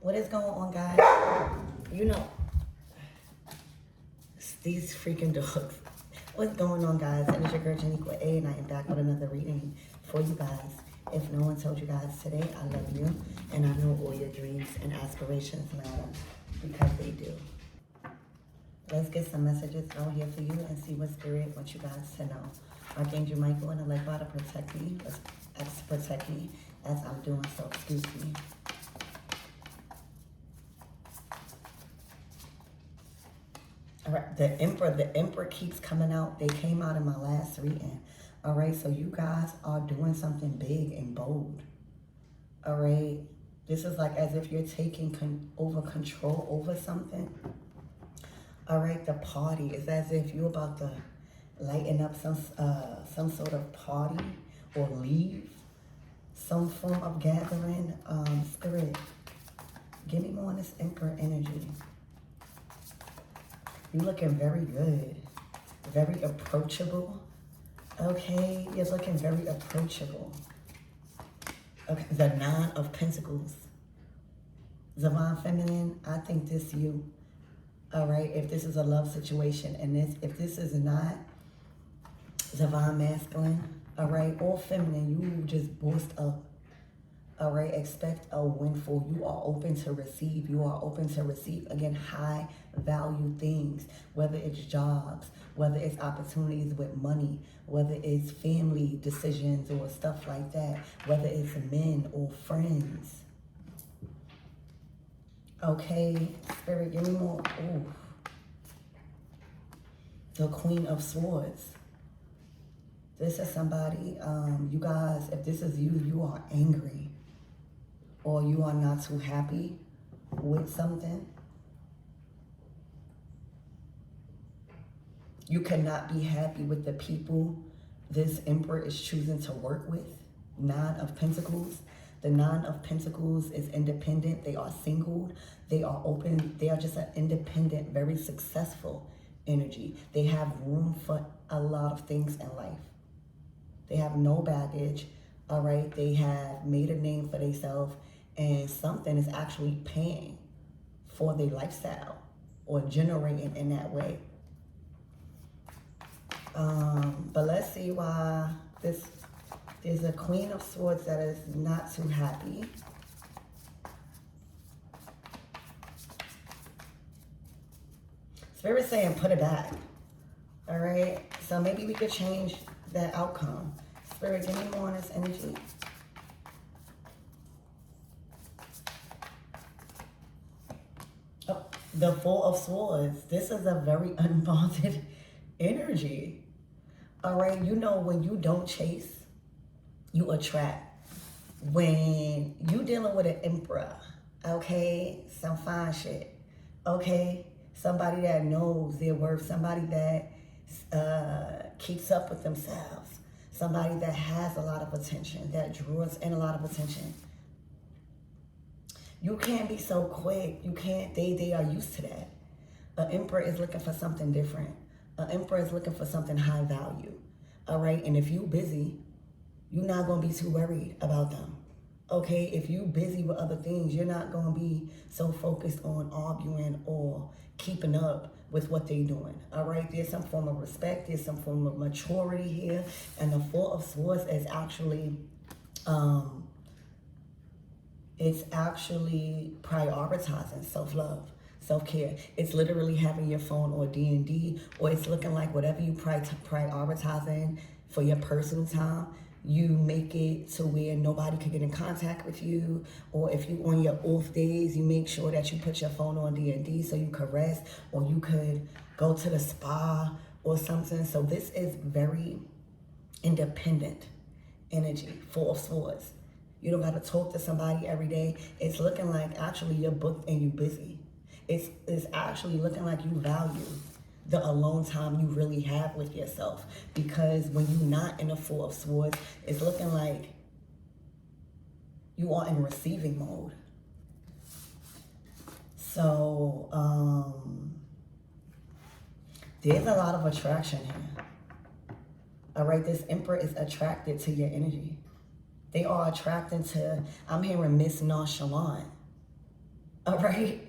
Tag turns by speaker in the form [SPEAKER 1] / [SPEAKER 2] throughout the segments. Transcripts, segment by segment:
[SPEAKER 1] What is going on, guys? You know, these freaking dogs. What's going on, guys? It is your girl, Janiqua A, and I am back with another reading for you guys. If no one told you guys today, I love you, and I know all your dreams and aspirations matter, because they do. Let's get some messages out here for you and see what Spirit wants you guys to know. Archangel Michael and the light God to protect me, as I'm doing so. Excuse me. All right, the Emperor keeps coming out. They came out in my last reading. All right, so you guys are doing something big and bold. All right, this is like as if you're taking control over something. All right, the party is as if you're about to lighten up some sort of party or leave some form of gathering. Spirit, give me more on this Emperor energy. You're looking very good, very approachable. Okay, you're looking very approachable. Okay, the Nine of Pentacles. Divine Feminine, I think this you. All right, if this is a love situation, and if this is not Divine Masculine, all right, or feminine, you just boost up. All right, expect a windfall. You are open to receive. You are open to receive, again, high value things, whether it's jobs, whether it's opportunities with money, whether it's family decisions or stuff like that, whether it's men or friends. Okay, Spirit, give me more. Ooh. The Queen of Swords. This is somebody, you guys, if this is you, you are angry. Or you are not too happy with something. You cannot be happy with the people this Emperor is choosing to work with. Nine of Pentacles. The Nine of Pentacles is independent. They are single. They are open. They are just an independent, very successful energy. They have room for a lot of things in life. They have no baggage. All right. They have made a name for themselves. And something is actually paying for their lifestyle or generating in that way. But let's see why there's a Queen of Swords that is not too happy. Spirit saying put it back. All right. So maybe we could change that outcome. Spirit, give me more on this energy. The Four of Swords. This is a very unbothered energy. All right. You know, when you don't chase, you attract. When you dealing with an Emperor, okay, some fine shit, okay, somebody that knows their worth, somebody that keeps up with themselves, somebody that has a lot of attention, that draws in a lot of attention. You can't be so quick. You can't, they are used to that. An Emperor is looking for something different. An Emperor is looking for something high value. All right, and if you busy, you're not going to be too worried about them. Okay, if you busy with other things, you're not going to be so focused on arguing or keeping up with what they're doing. All right, there's some form of respect. There's some form of maturity here. And the Four of Swords is actually... it's actually prioritizing self-love, self-care. It's literally having your phone or D&D, or it's looking like whatever you prioritizing for your personal time, you make it to where nobody can get in contact with you. Or if you on your off days, you make sure that you put your phone on D&D so you could rest, or you could go to the spa or something. So this is very independent energy, Four of Swords. You don't got to talk to somebody every day. It's looking like actually you're booked and you're busy. It's actually looking like you value the alone time you really have with yourself. Because when you're not in the Four of Swords, it's looking like you are in receiving mode. So, there's a lot of attraction here. All right, this Emperor is attracted to your energy. They are attracted to, I'm hearing Miss Nonchalant. all right?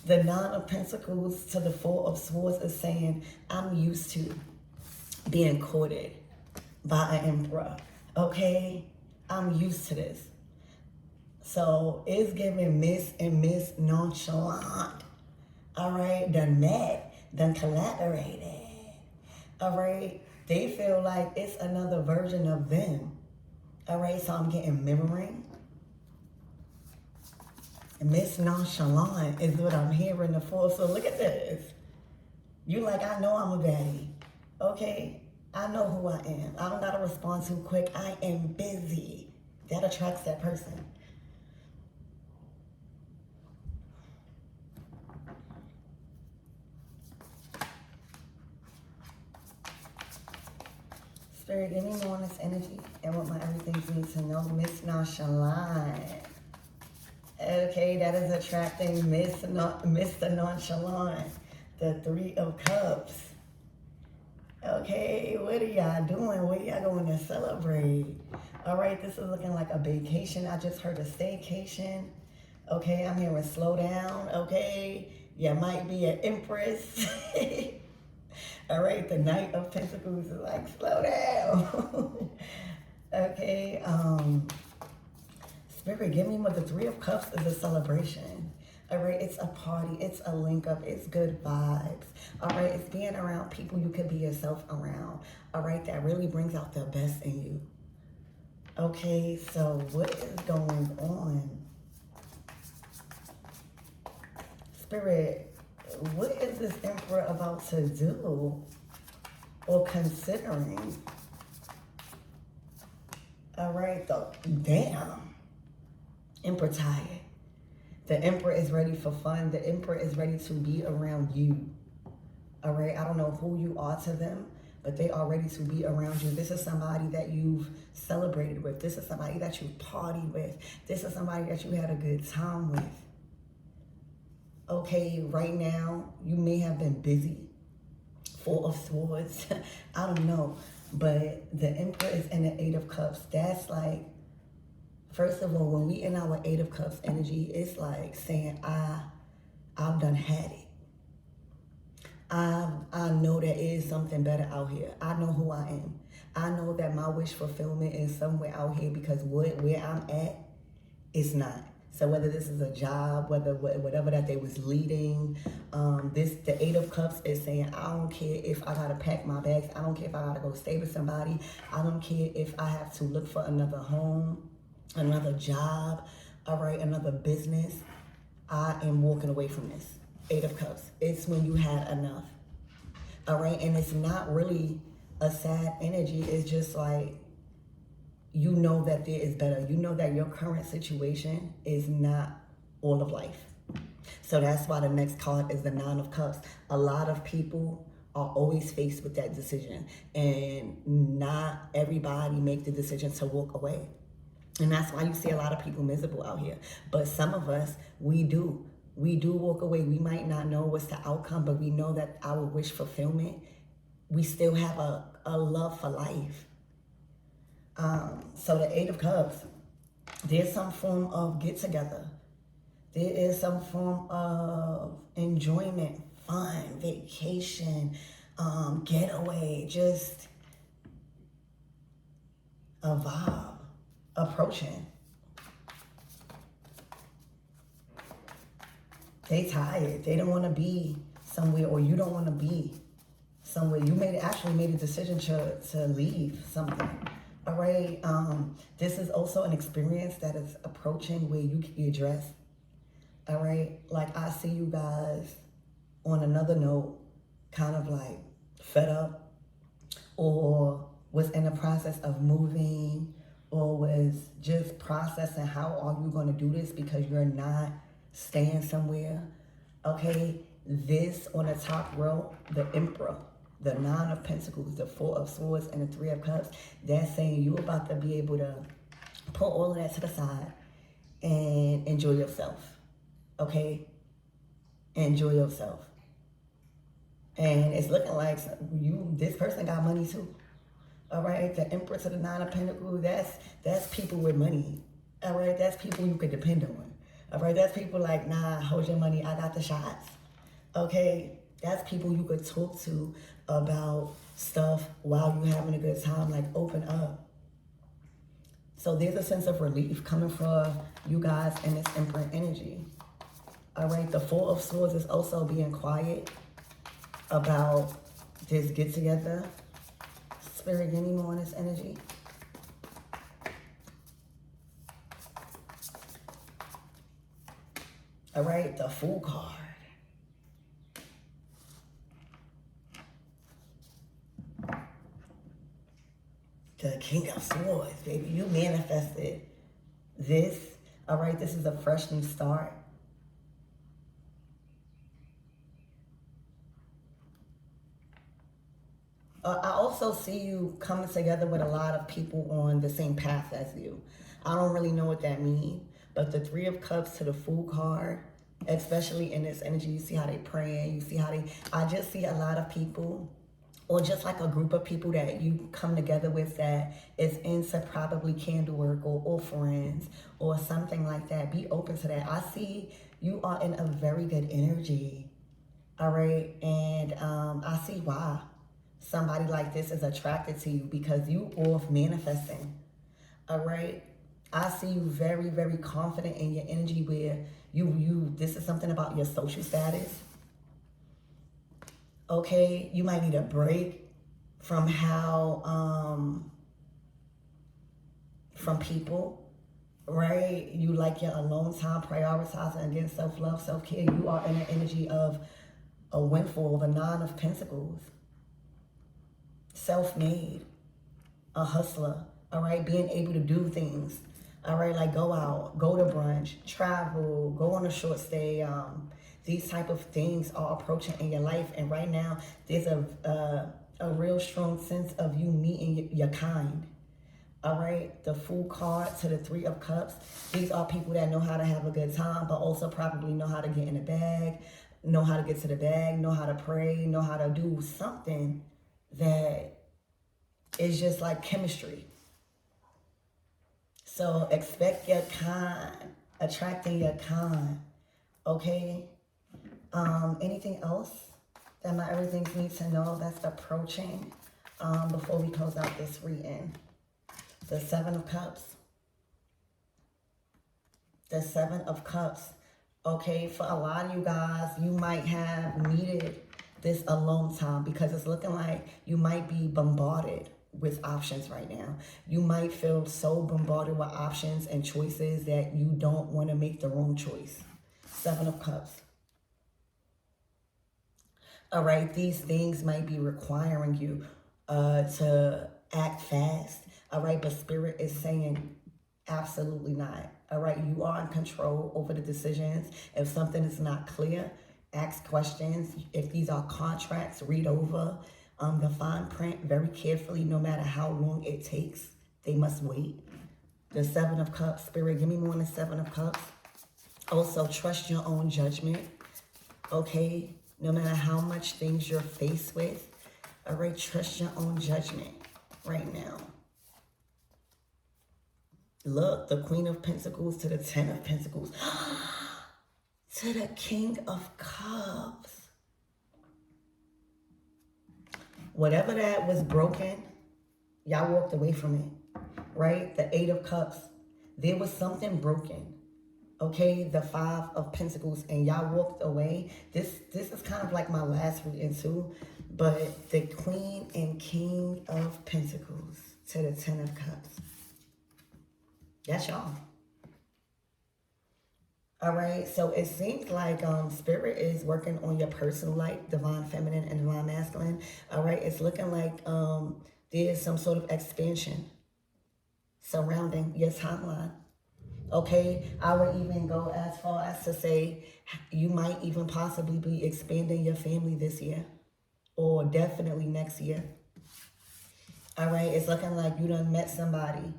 [SPEAKER 1] The Nine of Pentacles to the Four of Swords is saying, I'm used to being courted by an emperor, okay? I'm used to this. So it's giving Miss and Miss Nonchalant, all right? Done met, done collaborated, all right? They feel like it's another version of them, all right? So I'm getting mirroring. Miss Nonchalant is what I'm hearing for. So look at this. You like, I know I'm a baddie, okay? I know who I am. I don't gotta respond too quick. I am busy. That attracts that person. Spirit, give me more on this energy and what my everything needs to know. Miss Nonchalant. Okay, that is attracting Mr. Nonchalant. The Three of Cups. Okay, what are y'all doing? What y'all going to celebrate? All right, this is looking like a vacation. I just heard a staycation. Okay, I'm hearing slow down. Okay, you might be an empress. All right, the Knight of Pentacles is like, slow down. Okay, Spirit, give me what the Three of Cups is. A celebration. All right, it's a party, it's a link up, it's good vibes. All right, it's being around people you can be yourself around. All right, that really brings out the best in you. Okay, so what is going on? Spirit, what is this Emperor about to do or considering? All right, though, damn. Emperor tired. The Emperor is ready for fun. The Emperor is ready to be around you. All right, I don't know who you are to them, but they are ready to be around you. This is somebody that you've celebrated with. This is somebody that you've partied with. This is somebody that you had a good time with. Okay, right now, you may have been busy. Four of Swords. I don't know. But the Emperor is in the Eight of Cups. That's like, first of all, when we in our Eight of Cups energy, it's like saying, I've done had it. I know there is something better out here. I know who I am. I know that my wish fulfillment is somewhere out here because where I'm at is not. So whether this is a job, whatever that they was leading, the Eight of Cups is saying, I don't care if I gotta pack my bags. I don't care if I gotta go stay with somebody. I don't care if I have to look for another home, another job, all right, another business. I am walking away from this. Eight of Cups. It's when you had enough. All right, and it's not really a sad energy. It's just like, you know that there is better. You know that your current situation is not all of life. So that's why the next card is the Nine of Cups. A lot of people are always faced with that decision, and not everybody make the decision to walk away. And that's why you see a lot of people miserable out here. But some of us, we do walk away. We might not know what's the outcome, but we know that our wish fulfillment, we still have a love for life. So the Eight of Cups, there's some form of get together. There is some form of enjoyment, fun, vacation, getaway, just a vibe approaching. They tired. They don't want to be somewhere, or you don't want to be somewhere. You actually made a decision to leave something. All right. This is also an experience that is approaching where you can be addressed. All right. Like, I see you guys on another note, kind of like fed up, or was in the process of moving, or was just processing how are you going to do this because you're not staying somewhere. Okay. This on the top row, the Emperor, the Nine of Pentacles, the Four of Swords, and the Three of Cups, that's saying you're about to be able to put all of that to the side and enjoy yourself, okay? Enjoy yourself. And it's looking like this person got money too, all right? The Emperor to the Nine of Pentacles, that's people with money, all right? That's people you could depend on, All right, that's people like, nah, hold your money, I got the shots. Okay, that's people you could talk to about stuff while you're having a good time, like open up. So there's a sense of relief coming for you guys in this Emperor energy. All right, the Four of Swords is also being quiet about this get together. Spirit, give me more on this energy. All right, the Fool card. The King of Swords, baby. You manifested this. All right, this is a fresh new start. I also see you coming together with a lot of people on the same path as you. I don't really know what that means, but the Three of Cups to the Fool card, especially in this energy, you see how they praying, you see how they, I just see a lot of people, or just like a group of people that you come together with that is into probably candle work or offerings or something like that. Be open to that. I see you are in a very good energy. All right. And I see why somebody like this is attracted to you, because you off manifesting. All right. I see you very, very confident in your energy where this is something about your social status. Okay, you might need a break from from people, right? You like your alone time, prioritizing against self-love, self-care. You are in the energy of a windfall, the Nine of Pentacles. Self-made, a hustler, all right? Being able to do things, all right? Like go out, go to brunch, travel, go on a short stay. These type of things are approaching in your life. And right now, there's a real strong sense of you meeting your kind. All right, the Fool card to the Three of Cups. These are people that know how to have a good time, but also probably know how to get in the bag, know how to get to the bag, know how to pray, know how to do something that is just like chemistry. So expect your kind, attracting your kind, okay? Anything else that my everythings need to know that's approaching before we close out this reading? The Seven of Cups. The Seven of Cups. Okay, for a lot of you guys, you might have needed this alone time because it's looking like you might be bombarded with options right now. You might feel so bombarded with options and choices that you don't want to make the wrong choice. Seven of Cups. All right, these things might be requiring you to act fast. All right, but Spirit is saying absolutely not. All right, you are in control over the decisions. If something is not clear, ask questions. If these are contracts, read over the fine print very carefully, no matter how long it takes. They must wait. The Seven of Cups, Spirit, give me more than the Seven of Cups. Also, trust your own judgment, okay? No matter how much things you're faced with, all right, trust your own judgment right now. Look, the Queen of Pentacles to the Ten of Pentacles. To the King of Cups. Whatever that was broken, y'all walked away from it, right? The Eight of Cups. There was something broken. Okay, the Five of Pentacles, and y'all walked away. This is kind of like my last reading too, but the Queen and King of Pentacles to the Ten of Cups. That's y'all. All right, so it seems like Spirit is working on your personal life, divine feminine and divine masculine. All right, it's looking like there's some sort of expansion surrounding your timeline. Okay, I would even go as far as to say you might even possibly be expanding your family this year or definitely next year. All right, it's looking like you done met somebody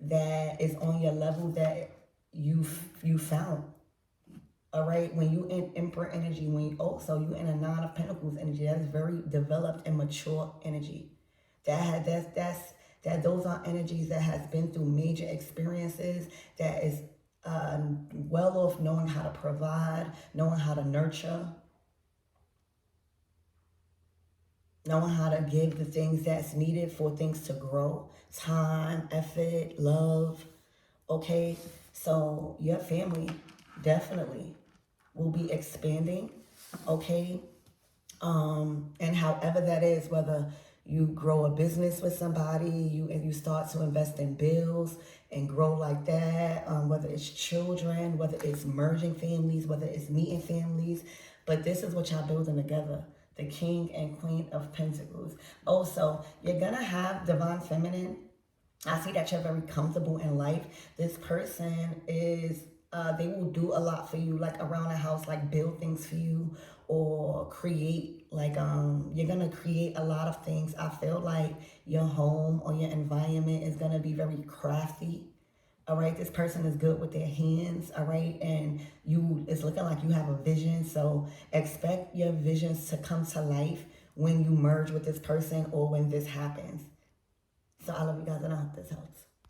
[SPEAKER 1] that is on your level that you found. All right, when you in Emperor energy, when you also you in a Nine of Pentacles energy, that is very developed and mature energy. Those are energies that has been through major experiences, that is well off, knowing how to provide, knowing how to nurture, knowing how to give the things that's needed for things to grow. Time, effort, love. Okay, so your family definitely will be expanding. Okay, and however that is, whether you grow a business with somebody, you start to invest in bills and grow like that, whether it's children, whether it's merging families, whether it's meeting families, but this is what y'all building together. The King and Queen of Pentacles. Also, you're gonna have divine feminine. I see that you're very comfortable in life. This person is, they will do a lot for you, like around the house, like build things for you or create, like, you're going to create a lot of things. I feel like your home or your environment is going to be very crafty. All right, this person is good with their hands, all right, and it's looking like you have a vision, so expect your visions to come to life when you merge with this person or when this happens. So I love you guys and I hope this helps.